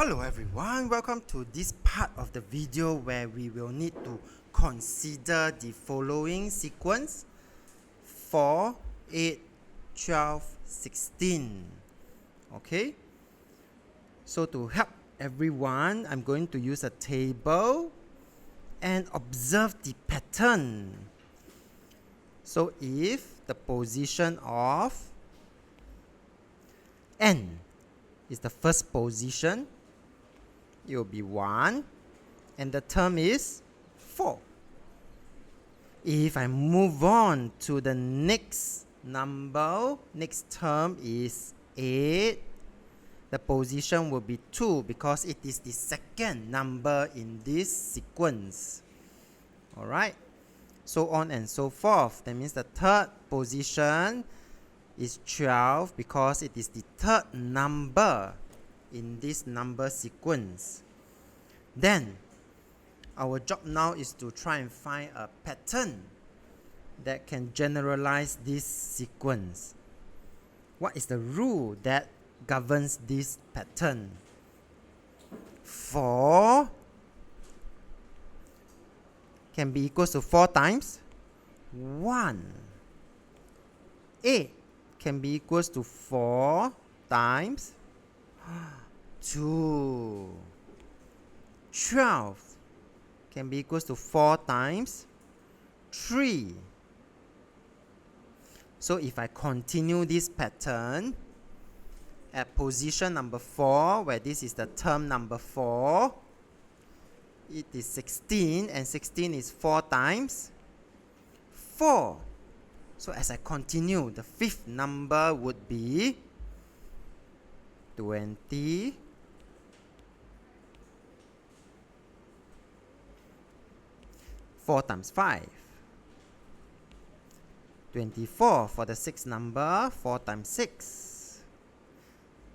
Hello everyone, welcome to this part of the video where we will need to consider the following sequence 4, 8, 12, 16. Okay, so to help everyone, I'm going to use a table and observe the pattern. So if the position of n is the first position, it will be 1 and the term is 4. If I move on to the next number, next term is 8, the position will be 2 because it is the second number in this sequence. Alright, so on and so forth. That means the third position is 12 because it is the third number in this number sequence. Then our job now is to try and find a pattern that can generalize this sequence. What is the rule that governs this pattern? 4 can be equals to 4 times 1. 8 can be equals to 4 times 2. 12 can be equals to 4 times 3. So if I continue this pattern at position number 4, where this is the term number 4, it is 16, and 16 is 4 times 4. So as I continue, the fifth number would be 20, 4 times 5. 24 for the sixth number, 4 times 6.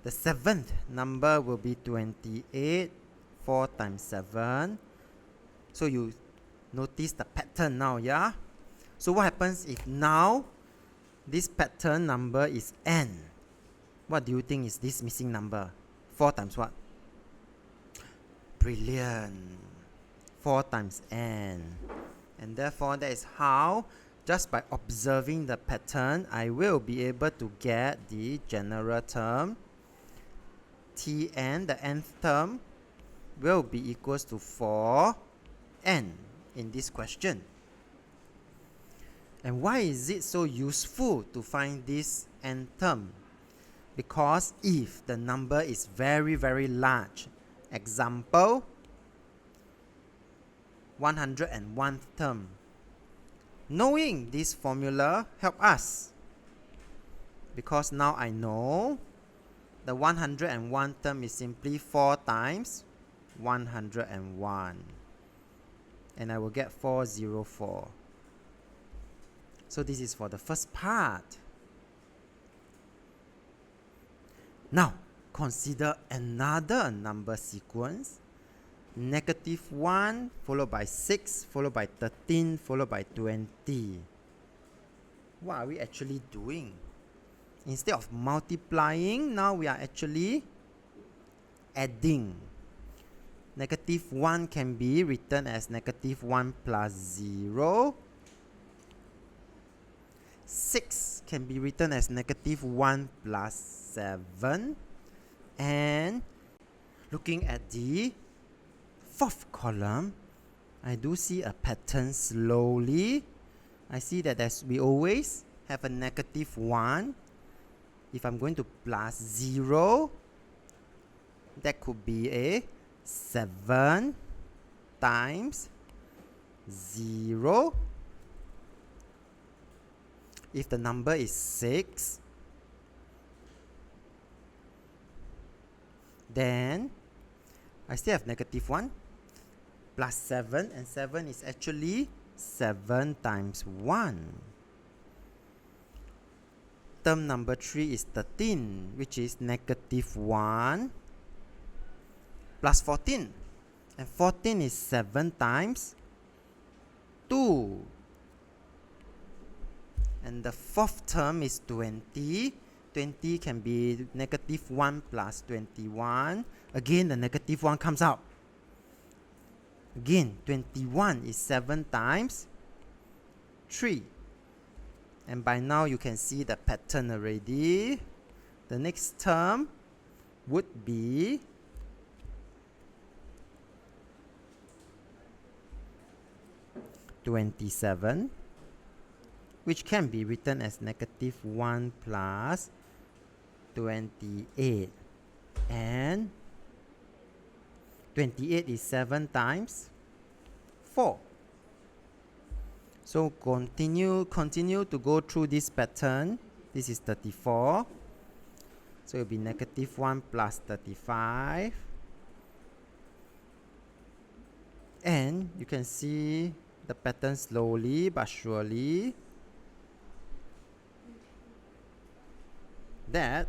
The seventh number will be 28, 4 times 7. So you notice the pattern now, yeah? So what happens if now this pattern number is n? What do you think is this missing number? 4 times what? Brilliant. 4 times n. And therefore that is how, just by observing the pattern, I will be able to get the general term. Tn, the nth term, will be equals to 4n in this question. And why is it so useful to find this n term? Because if the number is very, very large, example, 101th term, knowing this formula help us. Because now I know the 101 term is simply 4 times 101. And I will get 404. So this is for the first part. Now, consider another number sequence. -1 followed by 6 followed by 13 followed by 20. What are we actually doing? Instead of multiplying, now we are actually adding. -1 can be written as -1 plus 0. 6 can be written as -1 plus 7. And looking at the fourth column, I do see a pattern slowly. I see that we always have a -1. If I'm going to plus 0, that could be a 7 times 0. If the number is 6, then I still have -1 plus 7, and 7 is actually 7 times 1. Term number 3 is 13, which is -1 plus 14. And 14 is 7 times 2. And the fourth term is 20. 20 can be negative 1 plus 21. Again, the negative 1 comes out. Again, 21 is 7 times 3. And by now you can see the pattern already. The next term would be 27, which can be written as negative 1 plus 28. And 28 is 7 times 4. So continue to go through this pattern. This is 34. So it will be negative 1 plus 35. And you can see the pattern slowly but surely that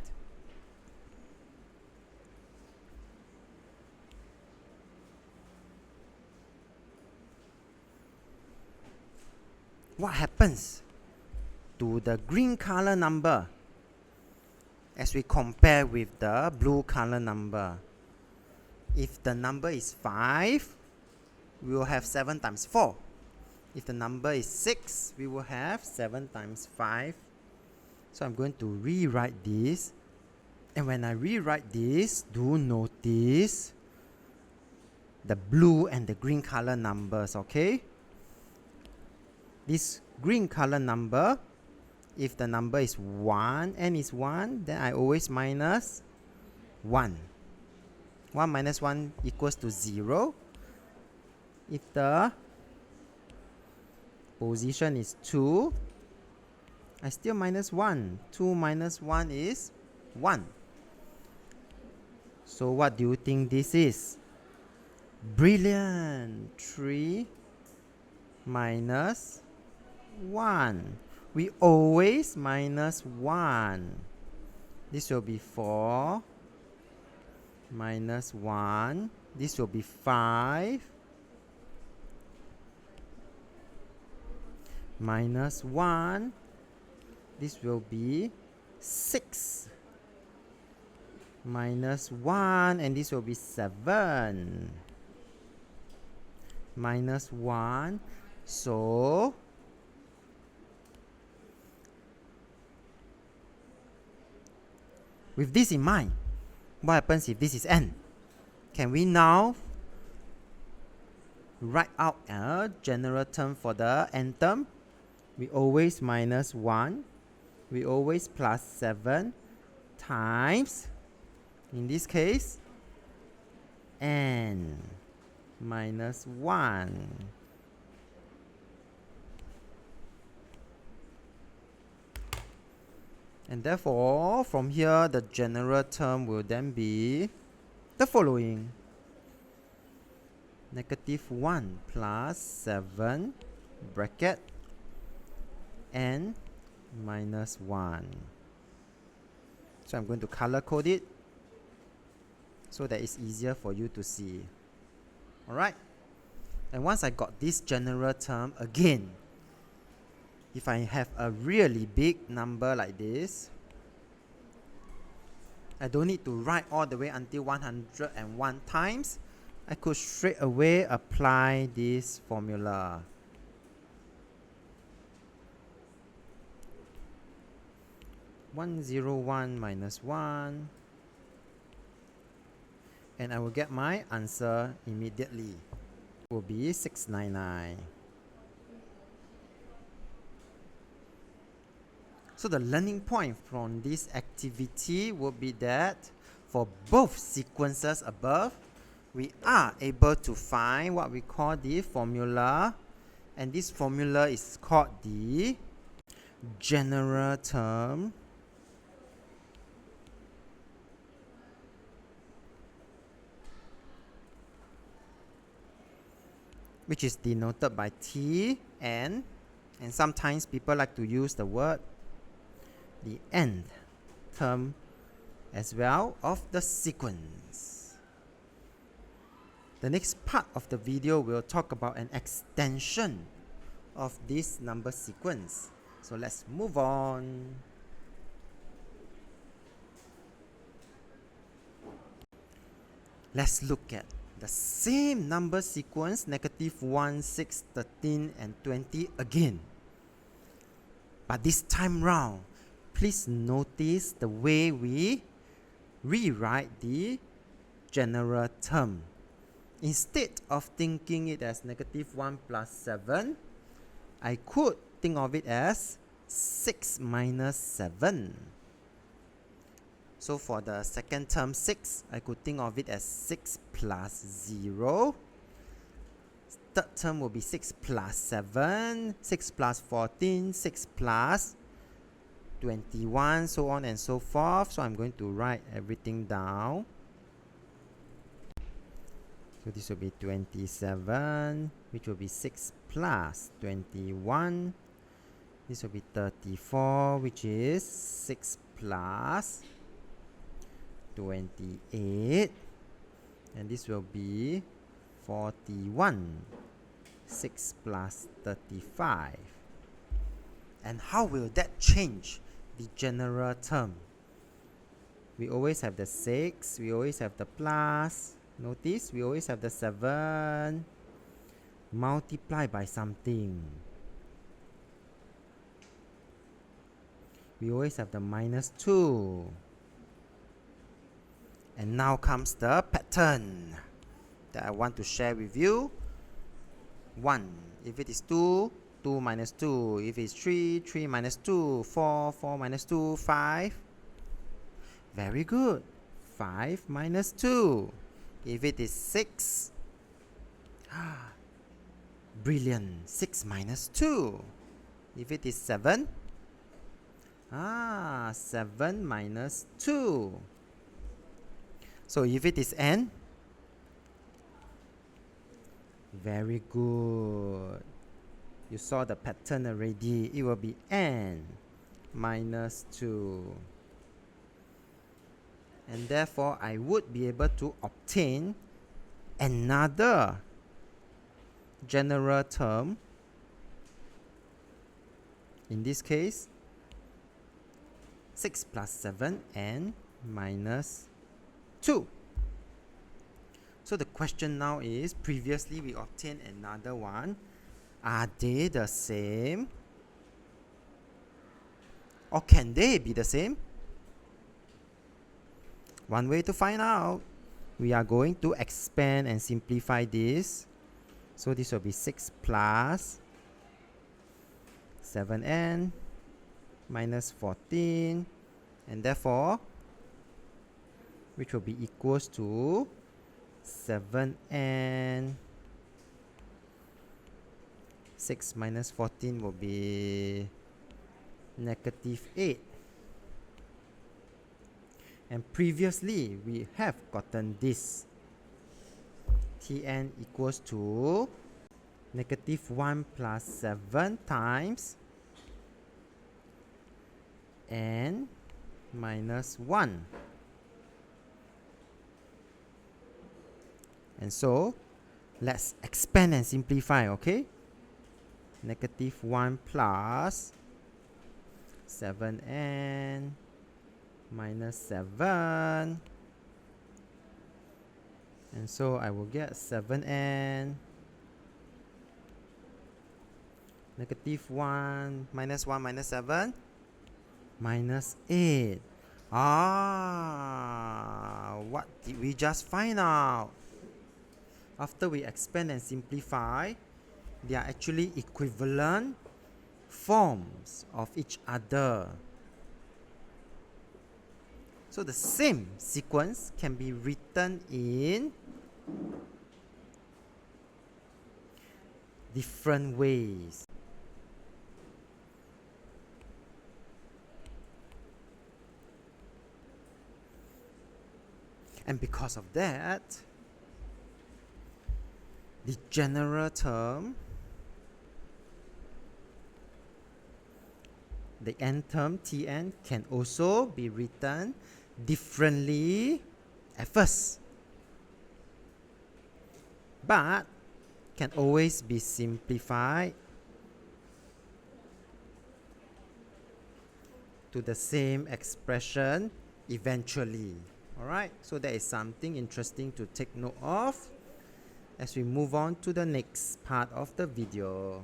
what happens to the green color number as we compare with the blue color number. If the number is 5, we will have 7 times 4. If the number is 6, we will have 7 times 5. So I'm going to rewrite this. And when I rewrite this, do notice the blue and the green color numbers, okay? This green color number, if the number is 1, n is 1, then I always minus 1. 1 minus 1 equals to 0. If the position is 2, I still minus 1. 2 minus 1 is 1. So what do you think this is? Brilliant! 3 minus 1. We always minus 1. This will be 4 minus 1. This will be 5 minus 1. This will be 6 minus 1, and this will be 7 minus 1. So with this in mind, what happens if this is n? Can we now write out a general term for the n term? We always minus 1. We always plus 7 times, in this case, n minus 1. And therefore, from here, the general term will then be the following. Negative 1 plus 7 bracket n minus 1. So I'm going to color code it so that it's easier for you to see. Alright? And once I got this general term, again, if I have a really big number like this, I don't need to write all the way until 101 times. I could straight away apply this formula. One zero one minus 1, and I will get my answer immediately. It will be 699. So the learning point from this activity would be that for both sequences above, we are able to find what we call the formula, and this formula is called the general term, which is denoted by T, N, and sometimes people like to use the word the end term as well of the sequence. The next part of the video will talk about an extension of this number sequence. So let's move on. Let's look at the same number sequence, -1, 6, 13, and 20 again. But this time round, please notice the way we rewrite the general term. Instead of thinking it as -1 plus 7, I could think of it as 6 minus 7. So for the second term 6, I could think of it as 6 plus 0. Third term will be 6 plus 7, 6 plus 14, 6 plus 21, so on and so forth. So I'm going to write everything down. So this will be 27, which will be 6 plus 21. This will be 34, which is 6 plus 28. And this will be 41. 6 plus 35. And how will that change the general term? We always have the 6, we always have the plus. Notice we always have the 7 multiplied by something. We always have the -2. And now comes the pattern that I want to share with you. 1. If it is 2, 2 minus 2. If it's 3, 3 minus 2. 4, 4 minus 2. 5. Very good. 5 minus 2. If it is 6, brilliant. 6 minus 2. If it is 7, 7 minus 2. So if it is n, very good. You saw the pattern already. It will be n minus 2. And therefore, I would be able to obtain another general term. In this case, 6 plus 7 and minus 2. So the question now is, previously we obtained another one. Are they the same? Or can they be the same? One way to find out, we are going to expand and simplify this. So this will be 6 plus 7n minus 14, and therefore, which will be equals to 7n. 6 minus 14 will be -8. And previously, we have gotten this. Tn equals to -1 plus 7 times n minus 1. And so, let's expand and simplify, okay? -1 plus 7n minus 7. And so I will get 7n -1 minus 1 minus 7 minus 8. What did we just find out? After we expand and simplify, they are actually equivalent forms of each other. So the same sequence can be written in different ways. And because of that, the general term, the n term Tn, can also be written differently at first, but can always be simplified to the same expression eventually. Alright, so that is something interesting to take note of as we move on to the next part of the video.